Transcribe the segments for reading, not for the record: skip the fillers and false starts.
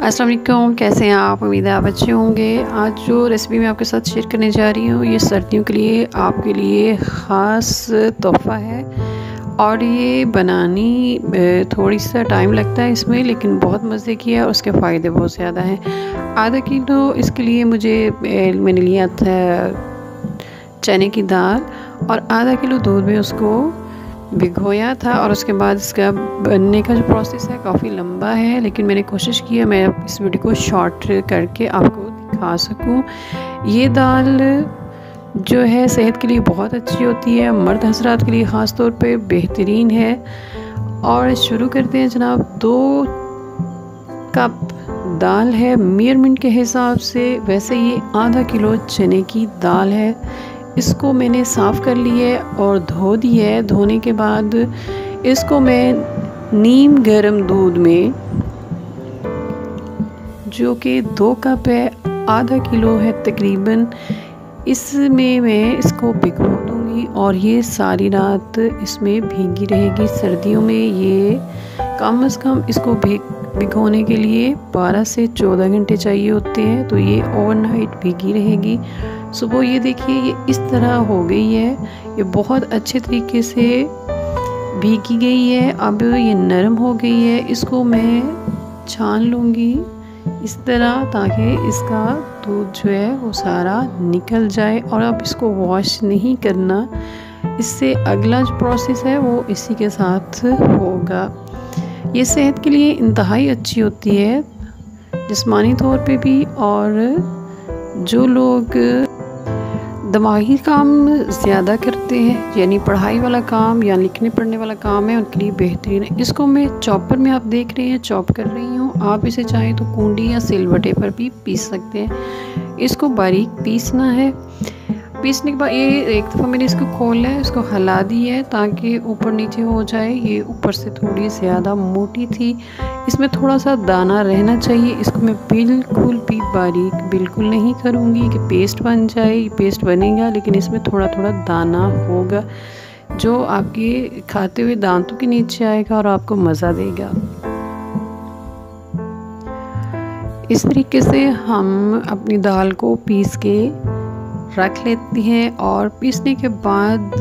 अस्सलाम वालेकुम, कैसे हैं आप? उम्मीद है आप अच्छे होंगे। आज जो रेसिपी मैं आपके साथ शेयर करने जा रही हूँ ये सर्दियों के लिए आपके लिए ख़ास तोहफ़ा है और ये बनानी थोड़ी सा टाइम लगता है इसमें, लेकिन बहुत मज़े की है और उसके फ़ायदे बहुत ज़्यादा हैं। आधा किलो इसके लिए मैंने लिया था चने की दाल और आधा किलो दूध में उसको भिगोया था और उसके बाद इसका बनने का जो प्रोसेस है काफ़ी लंबा है, लेकिन मैंने कोशिश की है मैं इस वीडियो को शॉर्ट करके आपको दिखा सकूं। ये दाल जो है सेहत के लिए बहुत अच्छी होती है, मर्द हज़रात के लिए ख़ास तौर पे बेहतरीन है। और शुरू करते हैं जनाब। 2 कप दाल है मेजरमेंट के हिसाब से, वैसे ये आधा किलो चने की दाल है। इसको मैंने साफ़ कर लिया है और धो दिया है। धोने के बाद इसको मैं नीम गर्म दूध में, जो कि 2 कप है, आधा किलो है तकरीबन, इसमें मैं इसको भिगो दूँगी और ये सारी रात इसमें भीगी रहेगी। सर्दियों में ये कम से कम इसको भिगोने के लिए 12 से 14 घंटे चाहिए होते हैं, तो ये ओवरनाइट भीगी रहेगी। सुबह ये देखिए ये इस तरह हो गई है, ये बहुत अच्छे तरीके से भीगी गई है। अब ये नरम हो गई है। इसको मैं छान लूँगी इस तरह, ताकि इसका दूध जो है वो सारा निकल जाए। और अब इसको वॉश नहीं करना, इससे अगला जो प्रोसेस है वो इसी के साथ होगा। ये सेहत के लिए इंतहाई अच्छी होती है, जिस्मानी तौर पे भी, और जो लोग दिमागी काम ज़्यादा करते हैं, यानी पढ़ाई वाला काम या लिखने पढ़ने वाला काम है, उनके लिए बेहतरीन है। इसको मैं चॉपर में, आप देख रहे हैं चॉप कर रही हूँ। आप इसे चाहें तो कूंडी या सिलबट्टे पर भी पीस सकते हैं। इसको बारीक पीसना है। पीसने के बाद ये एक दफ़ा मैंने इसको खोला है, इसको हिला दी है ताकि ऊपर नीचे हो जाए। ये ऊपर से थोड़ी ज़्यादा मोटी थी, इसमें थोड़ा सा दाना रहना चाहिए। इसको मैं बिल्कुल भी बारीक बिल्कुल नहीं करूँगी कि पेस्ट बन जाए। ये पेस्ट बनेगा, लेकिन इसमें थोड़ा थोड़ा दाना होगा जो आपके खाते हुए दांतों के नीचे आएगा और आपको मज़ा देगा। इस तरीके से हम अपनी दाल को पीस के रख लेती हैं और पीसने के बाद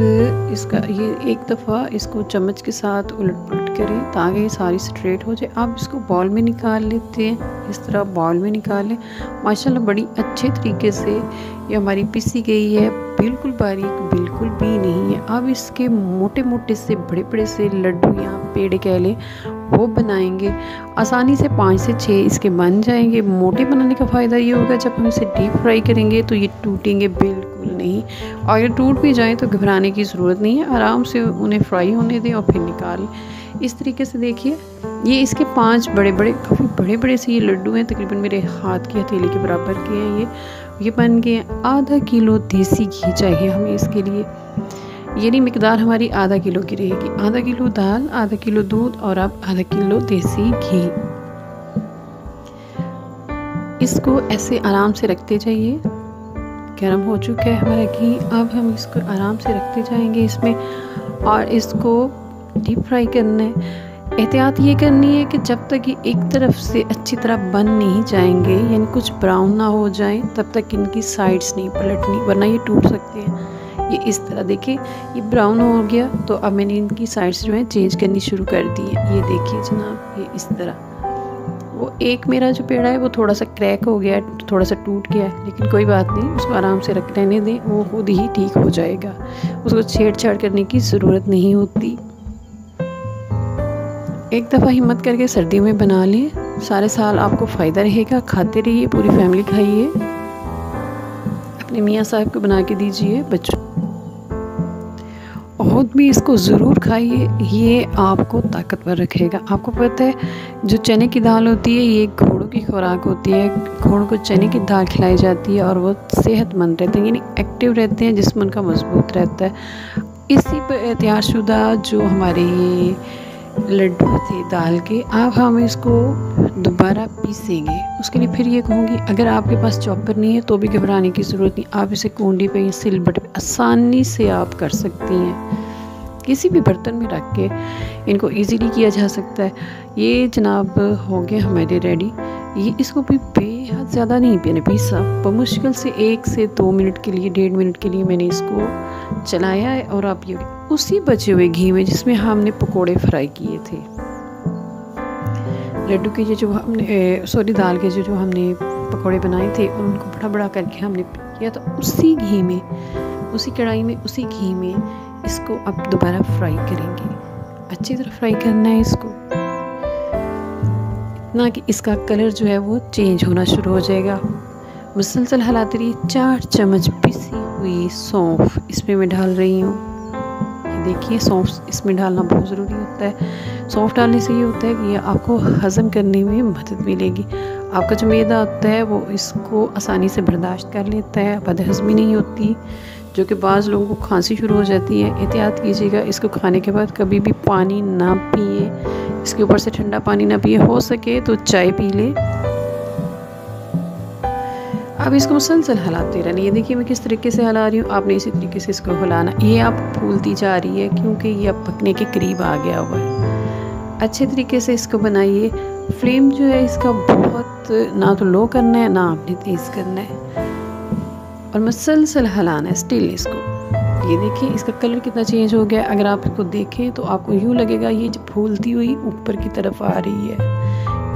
इसका ये एक दफ़ा इसको चम्मच के साथ उलट पुलट करें ताकि ये सारी स्ट्रेट हो जाए। आप इसको बाउल में निकाल लेते हैं, इस तरह बाउल में निकालें। माशाल्लाह बड़ी अच्छे तरीके से ये हमारी पिसी गई है, बिल्कुल बारीक बिल्कुल भी नहीं है। अब इसके मोटे मोटे से बड़े बड़े से लड्डू या पेड़े कह लें वो बनाएंगे। आसानी से 5 से 6 इसके बन जाएंगे। मोटे बनाने का फ़ायदा ये होगा जब हम इसे डीप फ्राई करेंगे तो ये टूटेंगे बिल्कुल नहीं, और ये टूट भी जाएं तो घबराने की ज़रूरत नहीं है। आराम से उन्हें फ्राई होने दें और फिर निकालें। इस तरीके से देखिए ये इसके 5 बड़े बड़े, काफ़ी बड़े बड़े से ये लड्डू हैं, तकरीबन मेरे हाथ की हथेली के बराबर के हैं। ये बन गए। आधा किलो देसी घी चाहिए हमें इसके लिए, यानी मिकदार हमारी आधा किलो की रहेगी। आधा किलो दाल, आधा किलो दूध और अब आधा किलो देसी घी। इसको ऐसे आराम से रखते जाइए। गर्म हो चुका है हमारा घी, अब हम इसको आराम से रखते जाएंगे इसमें और इसको डीप फ्राई करना है। एहतियात ये करनी है कि जब तक ये एक तरफ से अच्छी तरह बन नहीं जाएंगे, यानी कुछ ब्राउन ना हो जाए, तब तक इनकी साइड्स नहीं पलटनी, वरना ये टूट सकते हैं। ये इस तरह देखिए ये ब्राउन हो गया, तो अब मैंने इनकी साइड्स जो है चेंज करनी शुरू कर दी है। ये देखिए जनाब, ये इस तरह। वो एक मेरा जो पेड़ा है वो थोड़ा सा क्रैक हो गया है, थोड़ा सा टूट गया है, लेकिन कोई बात नहीं, उसको आराम से रहने दें, वो खुद ही ठीक हो जाएगा। उसको छेड़छाड़ करने की ज़रूरत नहीं होती। एक दफ़ा हिम्मत करके सर्दियों में बना लें, सारे साल आपको फ़ायदा रहेगा। खाते रहिए, पूरी फैमिली खाइए, अपने मियाँ साहब को बना के दीजिए, बच्चों खुद भी इसको ज़रूर खाइए। ये आपको ताकतवर रखेगा। आपको पता है जो चने की दाल होती है ये घोड़ों की खुराक होती है। घोड़ों को चने की दाल खिलाई जाती है और वो सेहतमंद रहते हैं, यानी एक्टिव रहते हैं, जिस्म उनका मजबूत रहता है। इसी पर तैयारशुदा जो हमारे ये लड्डू थे दाल के, अब हम इसको दोबारा पीसेंगे। उसके लिए फिर ये कहूँगी, अगर आपके पास चॉपर नहीं है तो भी घबराने की ज़रूरत नहीं। आप इसे कूंडी पे या सिलबट्टे पे आसानी से आप कर सकती हैं। किसी भी बर्तन में रख के इनको इजीली किया जा सकता है। ये जनाब हो गया हमारे रेडी। ये इसको भी बेहद ज़्यादा नहीं मैंने पीसा, मुश्किल से 1 से 2 मिनट के लिए, 1.5 मिनट के लिए मैंने इसको चलाया है। और आप ये उसी बचे हुए घी में जिसमें हमने पकोड़े फ्राई किए थे, लड्डू के जो हमने दाल के जो हमने पकोड़े बनाए थे और उनको बड़ा बड़ा करके हमने किया, तो उसी घी में, उसी कढ़ाई में, उसी घी में इसको अब दोबारा फ्राई करेंगे। अच्छी तरह फ्राई करना है इसको, इतना कि इसका कलर जो है वो चेंज होना शुरू हो जाएगा। मुसलसल हिलाते रहिए। 4 चम्मच पिसी हुई सौंफ इसमें मैं डाल रही हूँ। ये देखिए, सौंफ इसमें डालना बहुत ज़रूरी होता है। सौंफ डालने से ये होता है कि ये आपको हज़म करने में मदद मिलेगी। आपका जो मैदा होता है वो इसको आसानी से बर्दाश्त कर लेता है, बदहज़मी नहीं होती, जो कि बाज़ लोगों को खांसी शुरू हो जाती है। एहतियात कीजिएगा, इसको खाने के बाद कभी भी पानी ना पिए, इसके ऊपर से ठंडा पानी ना पिए, हो सके तो चाय पी ले। अब इसको मुसलसल हिलाते रहना। ये देखिए मैं किस तरीके से हिला रही हूँ, आपने इसी तरीके से इसको हिलाना। ये आप फूलती जा रही है क्योंकि ये अब पकने के करीब आ गया हुआ है। अच्छे तरीके से इसको बनाइए। फ्लेम जो है इसका बहुत ना तो लो करना है ना आपने तेज़ करना है, और मुसलसल हिलाना है स्टिल इसको। ये देखिए इसका कलर कितना चेंज हो गया। अगर आप इसको देखें तो आपको यूँ लगेगा ये जो फूलती हुई ऊपर की तरफ आ रही है,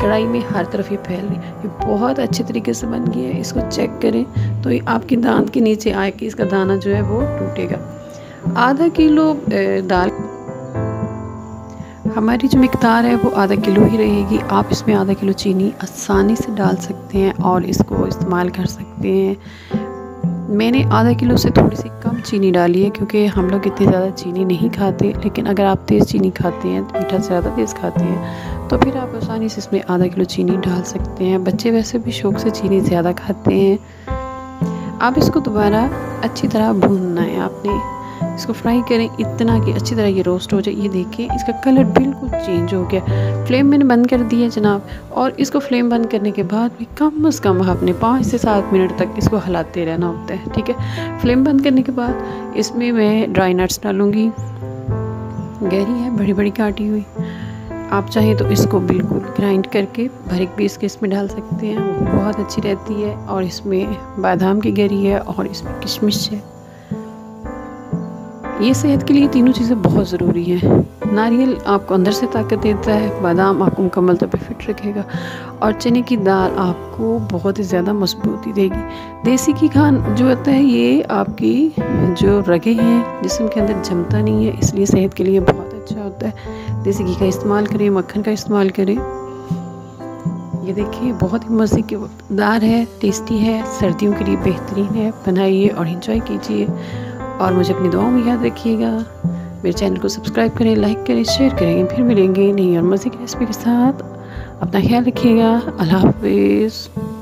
कढ़ाई में हर तरफ ये फैल रही है। ये बहुत अच्छे तरीके से बन गया है। इसको चेक करें तो ये आपके दांत के नीचे आए कि इसका दाना जो है वो टूटेगा। आधा किलो दाल, हमारी जो मिकदार है वो आधा किलो ही रहेगी। आप इसमें आधा किलो चीनी आसानी से डाल सकते हैं और इसको इस्तेमाल कर सकते हैं। मैंने आधा किलो से थोड़ी सी कम चीनी डाली है क्योंकि हम लोग इतनी ज़्यादा चीनी नहीं खाते, लेकिन अगर आप तेज़ चीनी खाते हैं, मीठा से ज़्यादा तेज़ खाते हैं, तो फिर आप आसानी से इसमें आधा किलो चीनी डाल सकते हैं। बच्चे वैसे भी शौक़ से चीनी ज़्यादा खाते हैं। आप इसको दोबारा अच्छी तरह भूनना है, आपने इसको फ्राई करें इतना कि अच्छी तरह ये रोस्ट हो जाए। ये देखिए इसका कलर बिल्कुल चेंज हो गया। फ्लेम मैंने बंद कर दी है जनाब, और इसको फ्लेम बंद करने के बाद भी कम से कम आपने 5 से 7 मिनट तक इसको हिलाते रहना होता है, ठीक है। फ्लेम बंद करने के बाद इसमें मैं ड्राई नट्स डालूँगी। गहरी है, बड़ी बड़ी काटी हुई। आप चाहें तो इसको बिल्कुल ग्राइंड करके बारीक पीस के इसमें डाल सकते हैं, वो भी बहुत अच्छी रहती है। और इसमें बादाम की गरी है और इसमें किशमिश है। ये सेहत के लिए तीनों चीज़ें बहुत ज़रूरी हैं। नारियल आपको अंदर से ताकत देता है, बादाम आपको मुकम्मल तौर पे फिट रखेगा, और चने की दाल आपको बहुत ही ज़्यादा मजबूती देगी। देसी घी खान जो होता है ये आपकी जो रगें हैं जिस्म के अंदर जमता नहीं है, इसलिए सेहत के लिए बहुत अच्छा होता है। देसी घी का इस्तेमाल करें, मक्खन का इस्तेमाल करें। ये देखिए बहुत ही मज़े के दार है, टेस्टी है, सर्दियों के लिए बेहतरीन है। बनाइए और इंजॉय कीजिए, और मुझे अपनी दुआओं में याद रखिएगा। मेरे चैनल को सब्सक्राइब करें, लाइक करें, शेयर करेंगे। फिर मिलेंगे नई और मज़े की रेसिपी के साथ। अपना ख्याल रखिएगा। अल्लाह हाफ़िज़।